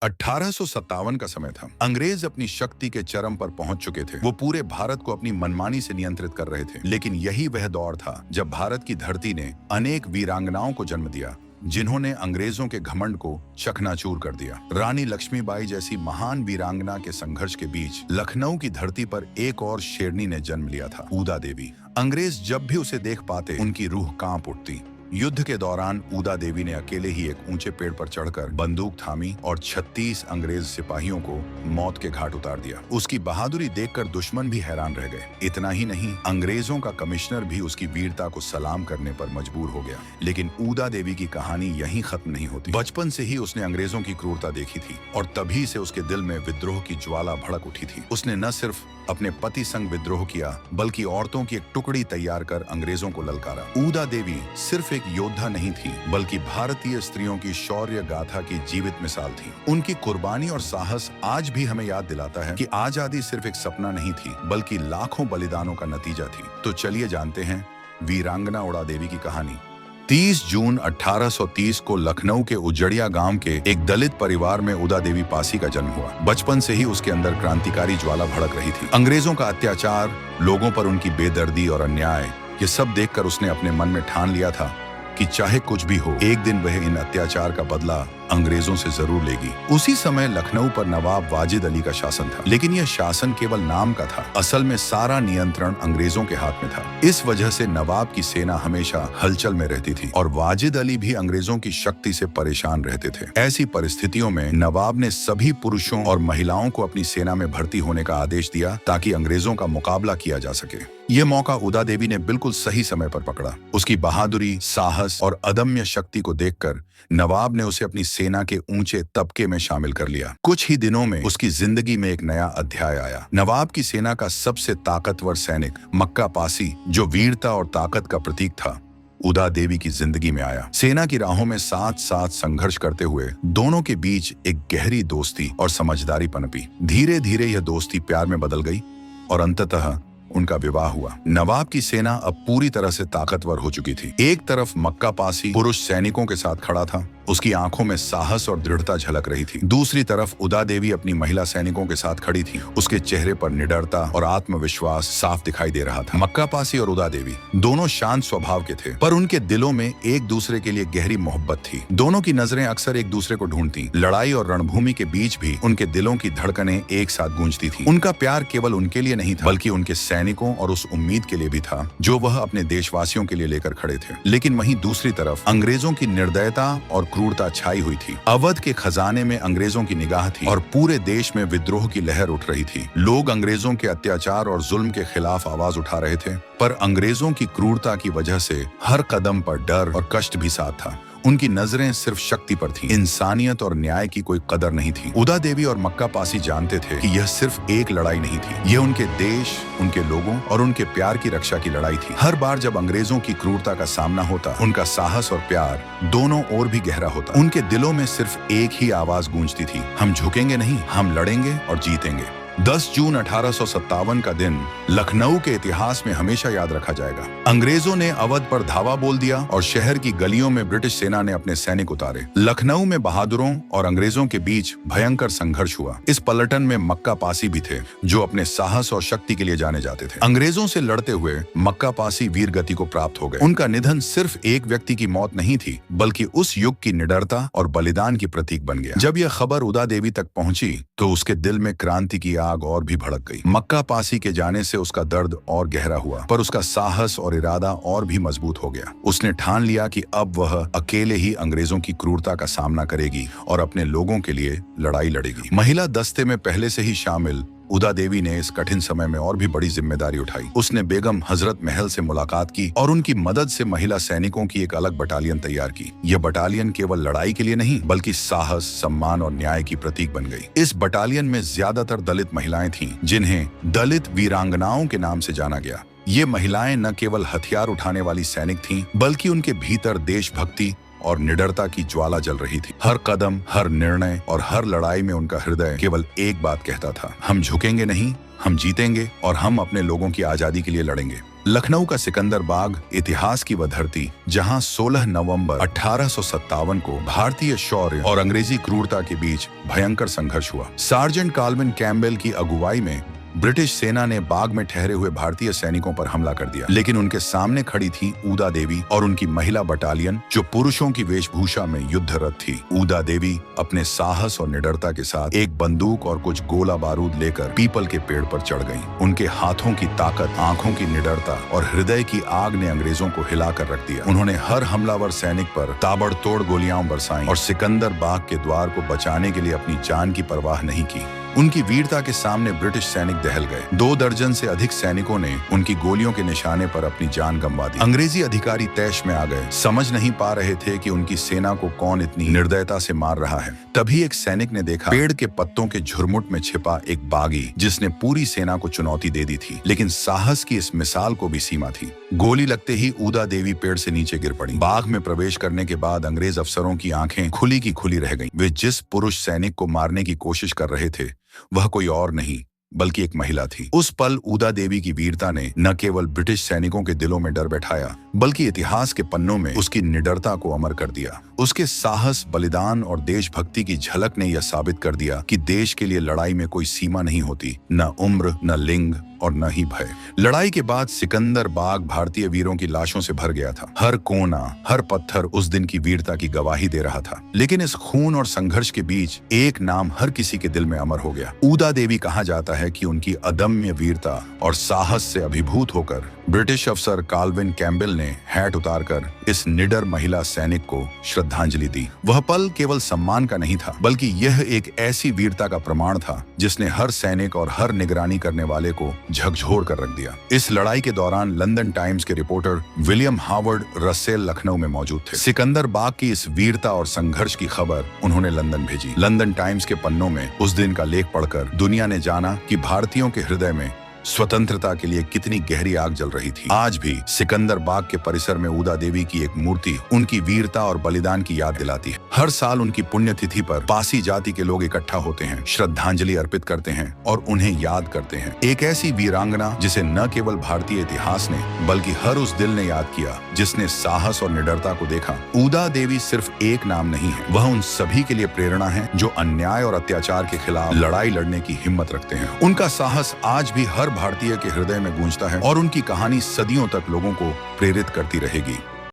1857 का समय था। अंग्रेज अपनी शक्ति के चरम पर पहुंच चुके थे। वो पूरे भारत को अपनी मनमानी से नियंत्रित कर रहे थे। लेकिन यही वह दौर था जब भारत की धरती ने अनेक वीरांगनाओं को जन्म दिया, जिन्होंने अंग्रेजों के घमंड को चकनाचूर कर दिया। रानी लक्ष्मीबाई जैसी महान वीरांगना के संघर्ष के बीच लखनऊ की धरती पर एक और शेरनी ने जन्म लिया था, ऊदा देवी। अंग्रेज जब भी उसे देख पाते, उनकी रूह कांप उठती। युद्ध के दौरान ऊदा देवी ने अकेले ही एक ऊंचे पेड़ पर चढ़कर बंदूक थामी और 36 अंग्रेज सिपाहियों को मौत के घाट उतार दिया। उसकी बहादुरी देखकर दुश्मन भी हैरान रह गए। इतना ही नहीं, अंग्रेजों का कमिश्नर भी उसकी वीरता को सलाम करने पर मजबूर हो गया। लेकिन ऊदा देवी की कहानी यहीं खत्म नहीं होती। बचपन से ही उसने अंग्रेजों की क्रूरता देखी थी और तभी से उसके दिल में विद्रोह की ज्वाला भड़क उठी थी। उसने न सिर्फ अपने पति संग विद्रोह किया, बल्कि औरतों की एक टुकड़ी तैयार कर अंग्रेजों को ललकारा। ऊदा देवी सिर्फ एक योद्धा नहीं थी, बल्कि भारतीय स्त्रियों की शौर्य गाथा की जीवित मिसाल थी। उनकी कुर्बानी और साहस आज भी हमें याद दिलाता है कि आजादी सिर्फ एक सपना नहीं थी, बल्कि लाखों बलिदानों का नतीजा थी। तो चलिए जानते हैं वीरांगना ऊदा देवी की कहानी। 30 जून 1830 को लखनऊ के उजड़िया गांव के एक दलित परिवार में ऊदा देवी पासी का जन्म हुआ। बचपन से ही उसके अंदर क्रांतिकारी ज्वाला भड़क रही थी। अंग्रेजों का अत्याचार, लोगों पर उनकी बेदर्दी और अन्याय, ये सब देखकर उसने अपने मन में ठान लिया था कि चाहे कुछ भी हो, एक दिन वह इन अत्याचार का बदला अंग्रेजों से जरूर लेगी। उसी समय लखनऊ पर नवाब वाजिद अली का शासन था, लेकिन यह शासन केवल नाम का था। असल में सारा नियंत्रण अंग्रेजों के हाथ में था। इस वजह से नवाब की सेना हमेशा हलचल में रहती थी और वाजिद अली भी अंग्रेजों की शक्ति से परेशान रहते थे। ऐसी परिस्थितियों में नवाब ने सभी पुरुषों और महिलाओं को अपनी सेना में भर्ती होने का आदेश दिया, ताकि अंग्रेजों का मुकाबला किया जा सके। यह मौका ऊदा देवी ने बिल्कुल सही समय पर पकड़ा। उसकी बहादुरी, साहस और अदम्य शक्ति को देखकर नवाब ने उसे अपनी सेना के ऊंचे तबके में शामिल कर लिया। कुछ ही दिनों में उसकी जिंदगी में एक नया अध्याय आया। नवाब की सेना का सबसे ताकतवर सैनिक मक्का पासी, जो वीरता और ताकत का प्रतीक था, ऊदा देवी की जिंदगी में आया। सेना की राहों में साथ साथ संघर्ष करते हुए दोनों के बीच एक गहरी दोस्ती और समझदारी पनपी। धीरे धीरे यह दोस्ती प्यार में बदल गई और अंततः उनका विवाह हुआ। नवाब की सेना अब पूरी तरह से ताकतवर हो चुकी थी। एक तरफ मक्का पासी पुरुष सैनिकों के साथ खड़ा था, उसकी आंखों में साहस और दृढ़ता झलक रही थी। दूसरी तरफ ऊदा देवी अपनी महिला सैनिकों के साथ खड़ी थी। उसके चेहरे पर निडरता और आत्मविश्वास साफ दिखाई दे रहा था। मक्का पासी और ऊदा देवी दोनों शांत स्वभाव के थे, पर उनके दिलों में एक दूसरे के लिए गहरी मोहब्बत थी। दोनों की नजरें अक्सर एक दूसरे को ढूंढती। लड़ाई और रणभूमि के बीच भी उनके दिलों की धड़कनें एक साथ गूंजती थी। उनका प्यार केवल उनके लिए नहीं था, बल्कि उनके सैनिकों और उस उम्मीद के लिए भी था जो वह अपने देशवासियों के लिए लेकर खड़े थे। लेकिन वहीं दूसरी तरफ अंग्रेजों की निर्दयता और क्रूरता छाई हुई थी। अवध के खजाने में अंग्रेजों की निगाह थी और पूरे देश में विद्रोह की लहर उठ रही थी। लोग अंग्रेजों के अत्याचार और जुल्म के खिलाफ आवाज उठा रहे थे, पर अंग्रेजों की क्रूरता की वजह से हर कदम पर डर और कष्ट भी साथ था। उनकी नजरें सिर्फ शक्ति पर थीं, इंसानियत और न्याय की कोई कदर नहीं थी। ऊदा देवी और मक्का पासी जानते थे कि यह सिर्फ एक लड़ाई नहीं थी, यह उनके देश, उनके लोगों और उनके प्यार की रक्षा की लड़ाई थी। हर बार जब अंग्रेजों की क्रूरता का सामना होता, उनका साहस और प्यार दोनों ओर भी गहरा होता। उनके दिलों में सिर्फ एक ही आवाज गूंजती थी, हम झुकेंगे नहीं, हम लड़ेंगे और जीतेंगे। 10 जून 1857 का दिन लखनऊ के इतिहास में हमेशा याद रखा जाएगा। अंग्रेजों ने अवध पर धावा बोल दिया और शहर की गलियों में ब्रिटिश सेना ने अपने सैनिक उतारे। लखनऊ में बहादुरों और अंग्रेजों के बीच भयंकर संघर्ष हुआ। इस पलटन में मक्का पासी भी थे, जो अपने साहस और शक्ति के लिए जाने जाते थे। अंग्रेजों से लड़ते हुए मक्का पासी वीर गति को प्राप्त हो गए। उनका निधन सिर्फ एक व्यक्ति की मौत नहीं थी, बल्कि उस युग की निडरता और बलिदान की प्रतीक बन गया। जब यह खबर ऊदा देवी तक पहुंची, तो उसके दिल में क्रांति की आग और भी भड़क गई। मक्का पासी के जाने से उसका दर्द और गहरा हुआ, पर उसका साहस और इरादा और भी मजबूत हो गया। उसने ठान लिया कि अब वह अकेले ही अंग्रेजों की क्रूरता का सामना करेगी और अपने लोगों के लिए लड़ाई लड़ेगी। महिला दस्ते में पहले से ही शामिल ऊदा देवी ने इस कठिन समय में और भी बड़ी जिम्मेदारी उठाई। उसने बेगम हजरत महल से मुलाकात की और उनकी मदद से महिला सैनिकों की एक अलग बटालियन तैयार की। यह बटालियन केवल लड़ाई के लिए नहीं, बल्कि साहस, सम्मान और न्याय की प्रतीक बन गई। इस बटालियन में ज्यादातर दलित महिलाएं थीं, जिन्हें दलित वीरांगनाओं के नाम से जाना गया। ये महिलाएं न केवल हथियार उठाने वाली सैनिक थीं, बल्कि उनके भीतर देशभक्ति और निडरता की ज्वाला जल रही थी। हर कदम, हर निर्णय और हर लड़ाई में उनका हृदय केवल एक बात कहता था, हम झुकेंगे नहीं, हम जीतेंगे और हम अपने लोगों की आजादी के लिए लड़ेंगे। लखनऊ का सिकंदर बाग इतिहास की वह धरती जहां 16 नवंबर 1857 को भारतीय शौर्य और अंग्रेजी क्रूरता के बीच भयंकर संघर्ष हुआ। सार्जेंट काल्विन कैम्पबेल की अगुवाई में ब्रिटिश सेना ने बाग में ठहरे हुए भारतीय सैनिकों पर हमला कर दिया, लेकिन उनके सामने खड़ी थी ऊदा देवी और उनकी महिला बटालियन जो पुरुषों की वेशभूषा में युद्धरत थी। ऊदा देवी अपने साहस और निडरता के साथ एक बंदूक और कुछ गोला बारूद लेकर पीपल के पेड़ पर चढ़ गईं। उनके हाथों की ताकत, आंखों की निडरता और हृदय की आग ने अंग्रेजों को हिलाकर रख दिया। उन्होंने हर हमलावर सैनिक पर ताबड़तोड़ गोलियां बरसाईं और सिकंदर बाग के द्वार को बचाने के लिए अपनी जान की परवाह नहीं की। उनकी वीरता के सामने ब्रिटिश सैनिक दहल गए। 2 दर्जन से अधिक सैनिकों ने उनकी गोलियों के निशाने पर अपनी जान गंवा दी। अंग्रेजी अधिकारी तैश में आ गए, समझ नहीं पा रहे थे कि उनकी सेना को कौन इतनी निर्दयता से मार रहा है। तभी एक सैनिक ने देखा पेड़ के पत्तों के झुरमुट में छिपा एक बागी जिसने पूरी सेना को चुनौती दे दी थी। लेकिन साहस की इस मिसाल को भी सीमा थी। गोली लगते ही ऊदा देवी पेड़ से नीचे गिर पड़ी। बाग में प्रवेश करने के बाद अंग्रेज अफसरों की आंखें खुली की खुली रह गईं। वे जिस पुरुष सैनिक को मारने की कोशिश कर रहे थे वह कोई और नहीं बल्कि एक महिला थी। उस पल ऊदा देवी की वीरता ने न केवल ब्रिटिश सैनिकों के दिलों में डर बैठाया बल्कि इतिहास के पन्नों में उसकी निडरता को अमर कर दिया। उसके साहस, बलिदान और देशभक्ति की झलक ने यह साबित कर दिया कि देश के लिए लड़ाई में कोई सीमा नहीं होती, न उम्र, न लिंग और न ही भय। लड़ाई के बाद सिकंदर बाग भारतीय वीरों की लाशों से भर गया था। हर कोना, हर पत्थर उस दिन की वीरता की गवाही दे रहा था। लेकिन इस खून और संघर्ष के बीच एक नाम हर किसी के दिल में अमर हो गया। ऊदा देवी कहा जाता है कि उनकी अदम्य वीरता और साहस से अभिभूत होकर ब्रिटिश अफसर काल्विन कैम्पबेल ने हैट उतारकर इस निडर महिला सैनिक को श्रद्धांजलि दी। वह पल केवल सम्मान का नहीं था बल्कि यह एक ऐसी वीरता का प्रमाण था जिसने हर सैनिक और हर निगरानी करने वाले को झकझोर कर रख दिया। इस लड़ाई के दौरान लंदन टाइम्स के reporter William Howard Russell Lucknow में मौजूद थे। सिकंदर बाग की इस वीरता और संघर्ष की खबर उन्होंने लंदन भेजी। लंदन टाइम्स के पन्नों में उस दिन का लेख पढ़कर दुनिया ने जाना कि भारतीयों के हृदय में स्वतंत्रता के लिए कितनी गहरी आग जल रही थी। आज भी सिकंदर बाग के परिसर में ऊदा देवी की एक मूर्ति उनकी वीरता और बलिदान की याद दिलाती है। हर साल उनकी पुण्यतिथि पर पासी जाति के लोग इकट्ठा होते हैं, श्रद्धांजलि अर्पित करते हैं और उन्हें याद करते हैं। एक ऐसी वीरांगना जिसे न केवल भारतीय इतिहास ने बल्कि हर उस दिल ने याद किया जिसने साहस और निडरता को देखा। ऊदा देवी सिर्फ एक नाम नहीं है, वह उन सभी के लिए प्रेरणा है जो अन्याय और अत्याचार के खिलाफ लड़ाई लड़ने की हिम्मत रखते हैं। उनका साहस आज भी हर भारतीय के हृदय में गूंजता है और उनकी कहानी सदियों तक लोगों को प्रेरित करती रहेगी।